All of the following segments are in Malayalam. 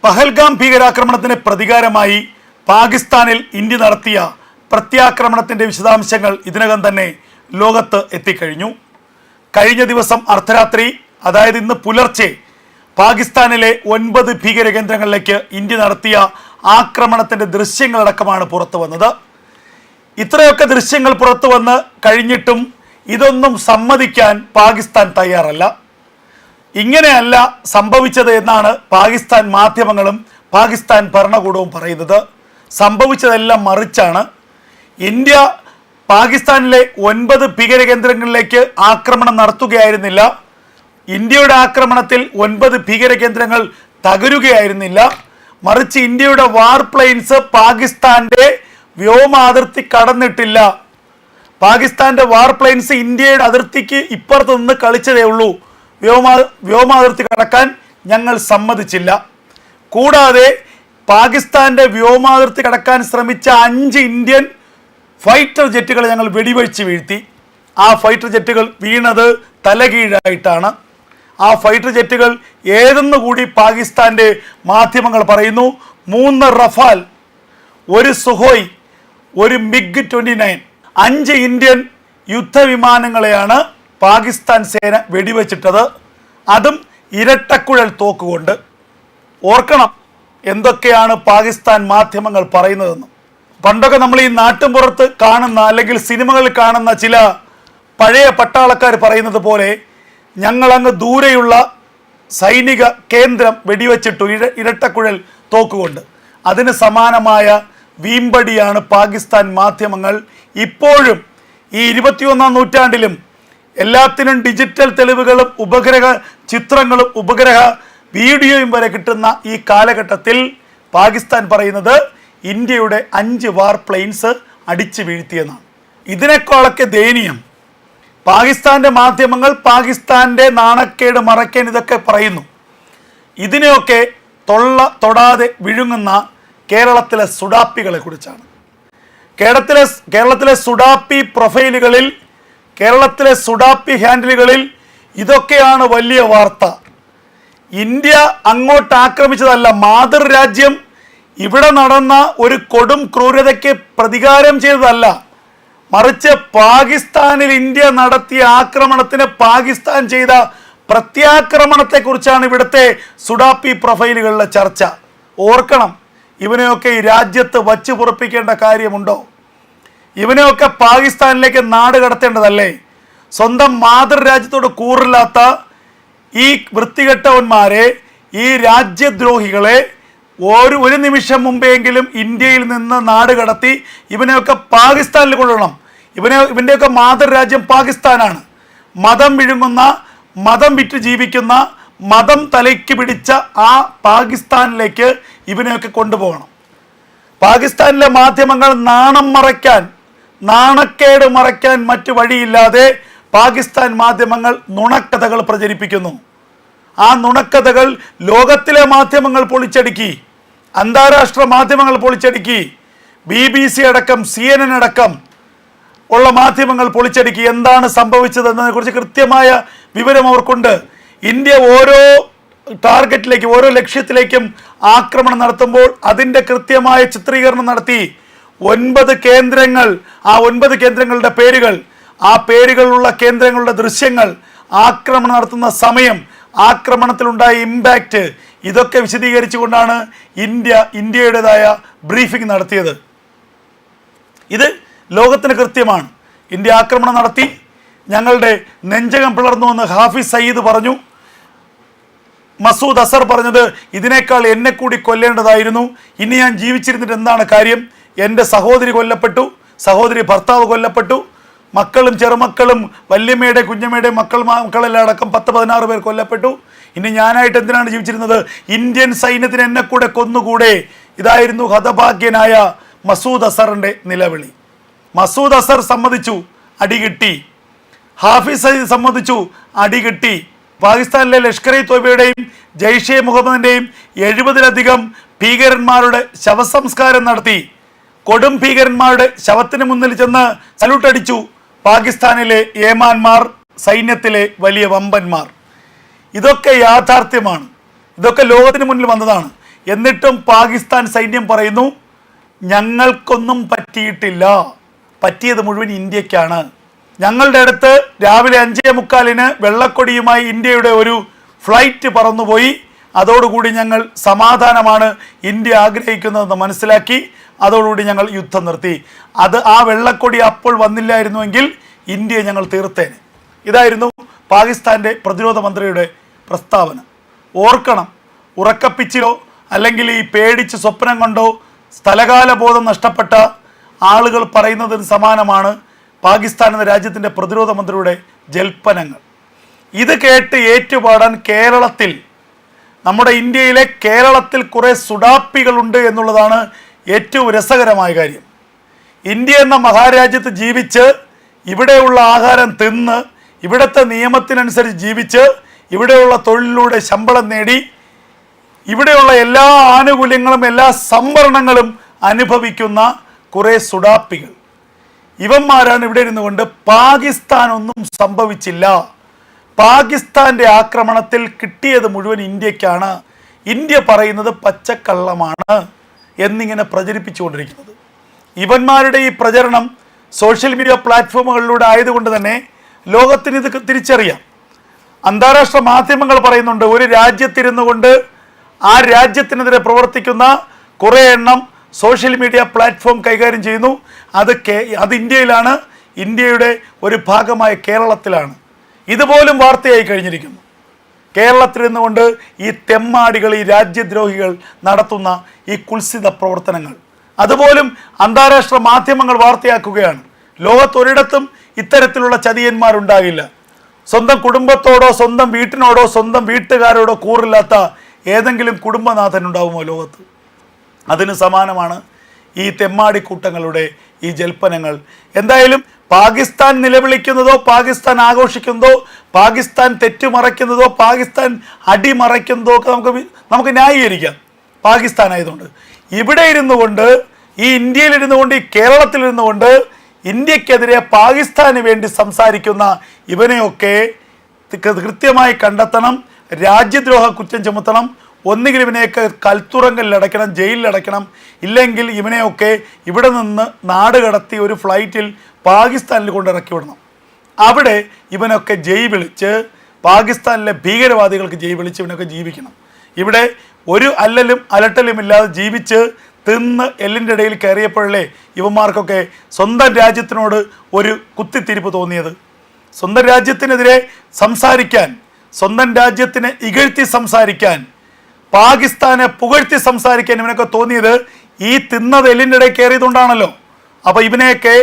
പഹൽഗാം ഭീകരാക്രമണത്തിന് പ്രതികാരമായി പാകിസ്ഥാനിൽ ഇന്ത്യ നടത്തിയ പ്രത്യാക്രമണത്തിന്റെ വിശദാംശങ്ങൾ ഇതിനകം തന്നെ ലോകത്ത് എത്തിക്കഴിഞ്ഞു. കഴിഞ്ഞ ദിവസം അർദ്ധരാത്രി, അതായത് ഇന്ന് പുലർച്ചെ, പാകിസ്ഥാനിലെ 9 ഭീകര കേന്ദ്രങ്ങളിലേക്ക് ഇന്ത്യ നടത്തിയ ആക്രമണത്തിന്റെ ദൃശ്യങ്ങളടക്കമാണ് പുറത്തു വന്നത്. ഇത്രയൊക്കെ ദൃശ്യങ്ങൾ പുറത്തു വന്ന് കഴിഞ്ഞിട്ടും ഇതൊന്നും സമ്മതിക്കാൻ പാകിസ്ഥാൻ തയ്യാറല്ല. ഇങ്ങനെയല്ല സംഭവിച്ചത് എന്നാണ് പാകിസ്ഥാൻ മാധ്യമങ്ങളും പാകിസ്ഥാൻ ഭരണകൂടവും പറയുന്നത്. സംഭവിച്ചതെല്ലാം മറിച്ചാണ്. ഇന്ത്യ പാകിസ്ഥാനിലെ 9 ഭീകര കേന്ദ്രങ്ങളിലേക്ക് ആക്രമണം നടത്തുകയായിരുന്നില്ല. ഇന്ത്യയുടെ ആക്രമണത്തിൽ 9 ഭീകര കേന്ദ്രങ്ങൾ തകരുകയായിരുന്നില്ല. മറിച്ച് ഇന്ത്യയുടെ വാർ പ്ലെയിൻസ് പാകിസ്ഥാന്റെ വ്യോമാതിർത്തി കടന്നിട്ടില്ല. പാകിസ്ഥാന്റെ വാർ പ്ലെയിൻസ് ഇന്ത്യയുടെ അതിർത്തിക്ക് ഇപ്പുറത്ത് നിന്ന് കളിച്ചതേ ഉള്ളൂ. വ്യോമാതിർത്തി കടക്കാൻ ഞങ്ങൾ സമ്മതിച്ചില്ല. കൂടാതെ പാകിസ്ഥാന്റെ വ്യോമാതിർത്തി കടക്കാൻ ശ്രമിച്ച 5 ഇന്ത്യൻ ഫൈറ്റർ ജെറ്റുകൾ ഞങ്ങൾ വെടിവെച്ച് വീഴ്ത്തി. ആ ഫൈറ്റർ ജെറ്റുകൾ വീണത് തലകീഴായിട്ടാണ്. ആ ഫൈറ്റർ ജെറ്റുകൾ ഏതെന്ന് കൂടി പാകിസ്ഥാന്റെ മാധ്യമങ്ങൾ പറയുന്നു. 3 റഫാൽ, 1 സുഹോയ്, 1 MiG-29, 5 ഇന്ത്യൻ യുദ്ധവിമാനങ്ങളെയാണ് പാകിസ്ഥാൻ സേന വെടിവെച്ചിട്ടത്. അതും ഇരട്ടക്കുഴൽ തോക്കുകൊണ്ട്. ഓർക്കണം എന്തൊക്കെയാണ് പാകിസ്ഥാൻ മാധ്യമങ്ങൾ പറയുന്നതെന്ന്. പണ്ടൊക്കെ നമ്മൾ ഈ നാട്ടിൻപുറത്ത് കാണുന്ന അല്ലെങ്കിൽ സിനിമകളിൽ കാണുന്ന ചില പഴയ പട്ടാളക്കാർ പറയുന്നത് പോലെ ഞങ്ങളങ്ങ് ദൂരെയുള്ള സൈനിക കേന്ദ്രം വെടിവെച്ചിട്ടു ഇരട്ടക്കുഴൽ തോക്കുകൊണ്ട്. അതിന് സമാനമായ വീമ്പടിയാണ് പാകിസ്ഥാൻ മാധ്യമങ്ങൾ ഇപ്പോഴും ഈ 21ാം നൂറ്റാണ്ടിലും എല്ലാത്തിനും ഡിജിറ്റൽ തെളിവുകളും ഉപഗ്രഹ ചിത്രങ്ങളും ഉപഗ്രഹ വീഡിയോയും വരെ കിട്ടുന്ന ഈ കാലഘട്ടത്തിൽ പാകിസ്ഥാൻ പറയുന്നത് ഇന്ത്യയുടെ 5 വാർ പ്ലെയിൻസ് അടിച്ചു വീഴ്ത്തിയെന്നാണ്. ഇതിനേക്കാളൊക്കെ ദയനീയം പാകിസ്ഥാന്റെ മാധ്യമങ്ങൾ പാകിസ്ഥാന്റെ നാണക്കേട് മറയ്ക്കാൻ ഇതൊക്കെ പറയുന്നു. ഇതിനെയൊക്കെ തൊടാതെ വിഴുങ്ങുന്ന കേരളത്തിലെ സുഡാപ്പികളെ കുറിച്ചാണ്. കേരളത്തിലെ സുഡാപ്പി പ്രൊഫൈലുകളിൽ, കേരളത്തിലെ സുഡാപ്പി ഹാൻഡിലുകളിൽ ഇതൊക്കെയാണ് വലിയ വാർത്ത. ഇന്ത്യ അങ്ങോട്ട് ആക്രമിച്ചതല്ല, മാതൃരാജ്യം ഇവിടെ നടന്ന ഒരു കൊടും ക്രൂരതയ്ക്ക് പ്രതികാരം ചെയ്തതല്ല, മറിച്ച് പാകിസ്ഥാനിൽ ഇന്ത്യ നടത്തിയ ആക്രമണത്തിന് പാകിസ്ഥാൻ ചെയ്ത പ്രത്യാക്രമണത്തെക്കുറിച്ചാണ് ഇവിടുത്തെ സുഡാപ്പി പ്രൊഫൈലുകളിലെ ചർച്ച. ഓർക്കണം, ഇവനെയൊക്കെ ഈ രാജ്യത്ത് വച്ച് പുറപ്പിക്കേണ്ട കാര്യമുണ്ടോ? ഇവനെയൊക്കെ പാകിസ്ഥാനിലേക്ക് നാട് കടത്തേണ്ടതല്ലേ? സ്വന്തം മാതൃരാജ്യത്തോട് കൂറില്ലാത്ത ഈ വൃത്തികെട്ടവന്മാരെ, ഈ രാജ്യദ്രോഹികളെ ഒരു നിമിഷം മുമ്പെങ്കിലും ഇന്ത്യയിൽ നിന്ന് നാട് കടത്തി ഇവനെയൊക്കെ പാകിസ്ഥാനിൽ കൊള്ളണം. ഇവൻ്റെയൊക്കെ മാതൃരാജ്യം പാകിസ്ഥാനാണ്. മതം വിഴുങ്ങുന്ന, മതം വിറ്റ് ജീവിക്കുന്ന, മതം തലയ്ക്ക് പിടിച്ച ആ പാകിസ്ഥാനിലേക്ക് ഇവനെയൊക്കെ കൊണ്ടുപോകണം. പാകിസ്ഥാനിലെ മാധ്യമങ്ങൾ നാണക്കേട് മറയ്ക്കാൻ മറ്റു വഴിയില്ലാതെ പാകിസ്ഥാൻ മാധ്യമങ്ങൾ നുണക്കഥകൾ പ്രചരിപ്പിക്കുന്നു. ആ നുണക്കഥകൾ ലോകത്തിലെ മാധ്യമങ്ങൾ പൊളിച്ചടുക്കി, അന്താരാഷ്ട്ര മാധ്യമങ്ങൾ പൊളിച്ചടുക്കി, BBC അടക്കം CNN അടക്കം ഉള്ള മാധ്യമങ്ങൾ പൊളിച്ചടുക്കി. എന്താണ് സംഭവിച്ചതെന്നതിനെ കുറിച്ച് കൃത്യമായ വിവരം അവർക്കുണ്ട്. ഇന്ത്യ ഓരോ ടാർഗറ്റിലേക്കും ഓരോ ലക്ഷ്യത്തിലേക്കും ആക്രമണം നടത്തുമ്പോൾ അതിൻ്റെ കൃത്യമായ ചിത്രീകരണം നടത്തി 9 കേന്ദ്രങ്ങൾ, ആ 9 കേന്ദ്രങ്ങളുടെ പേരുകൾ, ആ പേരുകളുള്ള കേന്ദ്രങ്ങളുടെ ദൃശ്യങ്ങൾ, ആക്രമണം നടത്തുന്ന സമയം, ആക്രമണത്തിലുണ്ടായ ഇമ്പാക്റ്റ്, ഇതൊക്കെ വിശദീകരിച്ചുകൊണ്ടാണ് ഇന്ത്യയുടേതായ ബ്രീഫിംഗ് നടത്തിയത്. ഇത് ലോകത്തിന് കൃത്യമാണ്. ഇന്ത്യ ആക്രമണം നടത്തി, ഞങ്ങളുടെ നെഞ്ചകം പിളർന്നുവെന്ന് ഹാഫിസ് സയ്യിദ് പറഞ്ഞു. മസൂദ് അസർ പറഞ്ഞത് ഇതിനേക്കാൾ എന്നെ കൂടി കൊല്ലേണ്ടതായിരുന്നു, ഇനി ഞാൻ ജീവിച്ചിരുന്നിട്ട് എന്താണ് കാര്യം? എൻ്റെ സഹോദരി കൊല്ലപ്പെട്ടു, സഹോദരി ഭർത്താവ് കൊല്ലപ്പെട്ടു, മക്കളും ചെറുമക്കളും വല്യമ്മയുടെ കുഞ്ഞമ്മയുടെ മക്കളെല്ലാം അടക്കം 10-16 പേർ കൊല്ലപ്പെട്ടു. ഇനി ഞാനായിട്ട് എന്തിനാണ് ജീവിച്ചിരുന്നത്? ഇന്ത്യൻ സൈന്യത്തിന് എന്നെ കൂടെ കൊന്നുകൂടെ? ഇതായിരുന്നു ഹതഭാഗ്യനായ മസൂദ് അസറിൻ്റെ നിലവിളി. മസൂദ് അസർ സമ്മതിച്ചു, അടികിട്ടി. ഹാഫിസ് സയ്യിദ് സമ്മതിച്ചു, അടികിട്ടി. പാകിസ്ഥാനിലെ ലഷ്കർ ഇ തോയ്ബയുടെയും ജയ്ഷെ മുഹമ്മദിൻ്റെയും 70-ലധികം ഭീകരന്മാരുടെ ശവസംസ്കാരം നടത്തി. കൊടും ഭീകരന്മാരുടെ ശവത്തിന് മുന്നിൽ ചെന്ന് സല്യൂട്ട് അടിച്ചു പാകിസ്ഥാനിലെ ഏമാന്മാർ, സൈന്യത്തിലെ വലിയ വമ്പന്മാർ. ഇതൊക്കെ യാഥാർത്ഥ്യമാണ്. ഇതൊക്കെ ലോകത്തിന് മുന്നിൽ വന്നതാണ്. എന്നിട്ടും പാകിസ്ഥാൻ സൈന്യം പറയുന്നു ഞങ്ങൾക്കൊന്നും പറ്റിയിട്ടില്ല, പറ്റിയത് മുഴുവൻ ഇന്ത്യക്കാണ്. ഞങ്ങളുടെ അടുത്ത് രാവിലെ 5:45 വെള്ളക്കൊടിയുമായി ഇന്ത്യയുടെ ഒരു ഫ്ലൈറ്റ് പറന്നുപോയി. അതോടുകൂടി ഞങ്ങൾ സമാധാനമാണ് ഇന്ത്യ ആഗ്രഹിക്കുന്നതെന്ന് മനസ്സിലാക്കി. അതോടുകൂടി ഞങ്ങൾ യുദ്ധം നിർത്തി. ആ വെള്ളക്കൊടി അപ്പോൾ വന്നില്ലായിരുന്നുവെങ്കിൽ ഇന്ത്യയെ ഞങ്ങൾ തീർത്തേനെ. ഇതായിരുന്നു പാകിസ്ഥാൻ്റെ പ്രതിരോധ മന്ത്രിയുടെ പ്രസ്താവന. ഓർക്കണം, ഉറക്കപ്പിച്ചിലോ അല്ലെങ്കിൽ ഈ പേടിച്ച് സ്വപ്നം കൊണ്ടോ സ്ഥലകാല ബോധം നഷ്ടപ്പെട്ട ആളുകൾ പറയുന്നതിന് സമാനമാണ് പാകിസ്ഥാൻ എന്ന രാജ്യത്തിൻ്റെ പ്രതിരോധ മന്ത്രിയുടെ ജൽപ്പനങ്ങൾ. ഇത് കേട്ട് ഏറ്റുപാടാൻ കേരളത്തിൽ, നമ്മുടെ ഇന്ത്യയിലെ കേരളത്തിൽ കുറേ സുഡാപ്പികളുണ്ട് എന്നുള്ളതാണ് ഏറ്റവും രസകരമായ കാര്യം. ഇന്ത്യ എന്ന മഹാരാജ്യത്ത് ജീവിച്ച് ഇവിടെയുള്ള ആഹാരം തിന്ന് ഇവിടുത്തെ നിയമത്തിനനുസരിച്ച് ജീവിച്ച് ഇവിടെയുള്ള തൊഴിലിലൂടെ ശമ്പളം നേടി ഇവിടെയുള്ള എല്ലാ ആനുകൂല്യങ്ങളും എല്ലാ സംവരണങ്ങളും അനുഭവിക്കുന്ന കുറേ സുഡാപ്പികൾ, ഇവന്മാരാണ് ഇവിടെ ഇരുന്നു കൊണ്ട് പാകിസ്ഥാനൊന്നും സംഭവിച്ചില്ല, പാകിസ്ഥാൻ്റെ ആക്രമണത്തിൽ കിട്ടിയത് മുഴുവൻ ഇന്ത്യക്കാണ്, ഇന്ത്യ പറയുന്നത് പച്ചക്കള്ളമാണ് എന്നിങ്ങനെ പ്രചരിപ്പിച്ചുകൊണ്ടിരിക്കുന്നത്. ഇവന്മാരുടെ ഈ പ്രചരണം സോഷ്യൽ മീഡിയ പ്ലാറ്റ്ഫോമുകളിലൂടെ ആയതുകൊണ്ട് തന്നെ ലോകത്തിന് ഇത് തിരിച്ചറിയാം. അന്താരാഷ്ട്ര മാധ്യമങ്ങൾ പറയുന്നുണ്ട് ഒരു രാജ്യത്തിരുന്നു കൊണ്ട് ആ രാജ്യത്തിനെതിരെ പ്രവർത്തിക്കുന്ന കുറേ എണ്ണം സോഷ്യൽ മീഡിയ പ്ലാറ്റ്ഫോം കൈകാര്യം ചെയ്യുന്നു. അത് ഇന്ത്യയിലാണ്, ഇന്ത്യയുടെ ഒരു ഭാഗമായ കേരളത്തിലാണ്. ഇതുപോലും വാർത്തയായി കഴിഞ്ഞിരിക്കുന്നു. കേരളത്തിൽ നിന്നുകൊണ്ട് ഈ തെമ്മാടികൾ, ഈ രാജ്യദ്രോഹികൾ നടത്തുന്ന ഈ കുൽസിത പ്രവർത്തനങ്ങൾ അതുപോലും അന്താരാഷ്ട്ര മാധ്യമങ്ങൾ വാർത്തയാക്കുകയാണ്. ലോകത്തൊരിടത്തും ഇത്തരത്തിലുള്ള ചതിയന്മാരുണ്ടാകില്ല. സ്വന്തം കുടുംബത്തോടോ സ്വന്തം വീട്ടിനോടോ സ്വന്തം വീട്ടുകാരോടോ കൂറില്ലാത്ത ഏതെങ്കിലും കുടുംബനാഥൻ ഉണ്ടാവുമോ ലോകത്ത്? അതിന് സമാനമാണ് ഈ തെമ്മാടിക്കൂട്ടങ്ങളുടെ ഈ ജൽപ്പനങ്ങൾ. എന്തായാലും പാകിസ്ഥാൻ നിലവിളിക്കുന്നതോ പാകിസ്ഥാൻ ആഘോഷിക്കുന്നതോ പാകിസ്ഥാൻ തെറ്റുമറയ്ക്കുന്നതോ പാകിസ്ഥാൻ അടിമറയ്ക്കുന്നതോ ഒക്കെ നമുക്ക് ന്യായീകരിക്കാം, പാകിസ്ഥാൻ ആയതുകൊണ്ട്. ഇവിടെ ഇരുന്നു കൊണ്ട്, ഈ ഇന്ത്യയിലിരുന്നു കൊണ്ട്, ഈ കേരളത്തിലിരുന്നു കൊണ്ട് ഇന്ത്യക്കെതിരെ പാകിസ്ഥാന് വേണ്ടി സംസാരിക്കുന്ന ഇവനെയൊക്കെ കൃത്യമായി കണ്ടെത്തണം, രാജ്യദ്രോഹ കുറ്റം ചുമത്തണം. ഒന്നുകിൽ ഇവനെയൊക്കെ കൽത്തുറങ്കലിലടയ്ക്കണം, ജയിലിലടയ്ക്കണം. ഇല്ലെങ്കിൽ ഇവനെയൊക്കെ ഇവിടെ നിന്ന് നാട് കടത്തി ഒരു ഫ്ലൈറ്റിൽ പാകിസ്ഥാനിൽ കൊണ്ട് ഇറക്കി വിടണം. അവിടെ ഇവനൊക്കെ ജയ് വിളിച്ച്, പാകിസ്ഥാനിലെ ഭീകരവാദികൾക്ക് ജയ് വിളിച്ച് ഇവനൊക്കെ ജീവിക്കണം. ഇവിടെ ഒരു അല്ലലും അലട്ടലും ഇല്ലാതെ ജീവിച്ച് തിന്ന് എല്ലിൻ്റെ ഇടയിൽ കയറിയപ്പോഴല്ലേ ഇവന്മാർക്കൊക്കെ സ്വന്തം രാജ്യത്തിനോട് ഒരു കുത്തിത്തിരിപ്പ് തോന്നിയത്. സ്വന്തം രാജ്യത്തിനെതിരെ സംസാരിക്കാൻ, സ്വന്തം രാജ്യത്തിനെ ഇകഴ്ത്തി സംസാരിക്കാൻ, പാകിസ്ഥാനെ പുകഴ്ത്തി സംസാരിക്കാൻ ഇവനൊക്കെ തോന്നിയത് ഈ തിന്നത് എല്ലിൻ്റെ ഇടയിൽ കയറിയതുകൊണ്ടാണല്ലോ. അപ്പോൾ ഇവനെയൊക്കെ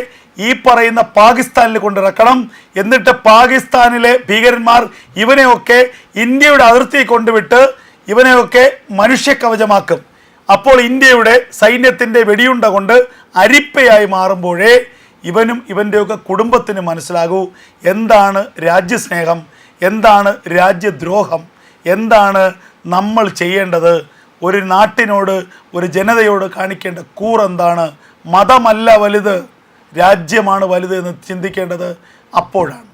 ഈ പറയുന്ന പാകിസ്ഥാനിൽ കൊണ്ടിറക്കണം. എന്നിട്ട് പാകിസ്ഥാനിലെ ഭീകരന്മാർ ഇവനെയൊക്കെ ഇന്ത്യയുടെ അതിർത്തി കൊണ്ടുവിട്ട് ഇവനെയൊക്കെ മനുഷ്യ കവചമാക്കും. അപ്പോൾ ഇന്ത്യയുടെ സൈന്യത്തിൻ്റെ വെടിയുണ്ട കൊണ്ട് അരിപ്പയായി മാറുമ്പോഴേ ഇവനും ഇവൻ്റെയൊക്കെ കുടുംബത്തിന് മനസ്സിലാകൂ എന്താണ് രാജ്യസ്നേഹം, എന്താണ് രാജ്യദ്രോഹം, എന്താണ് നമ്മൾ ചെയ്യേണ്ടത്, ഒരു നാട്ടിനോട്, ഒരു ജനതയോട് കാണിക്കേണ്ട കൂറെന്താണ്. മതമല്ല വലുത്, രാജ്യമാണ് വലുത് എന്ന് ചിന്തിക്കേണ്ടത് അപ്പോഴാണ്.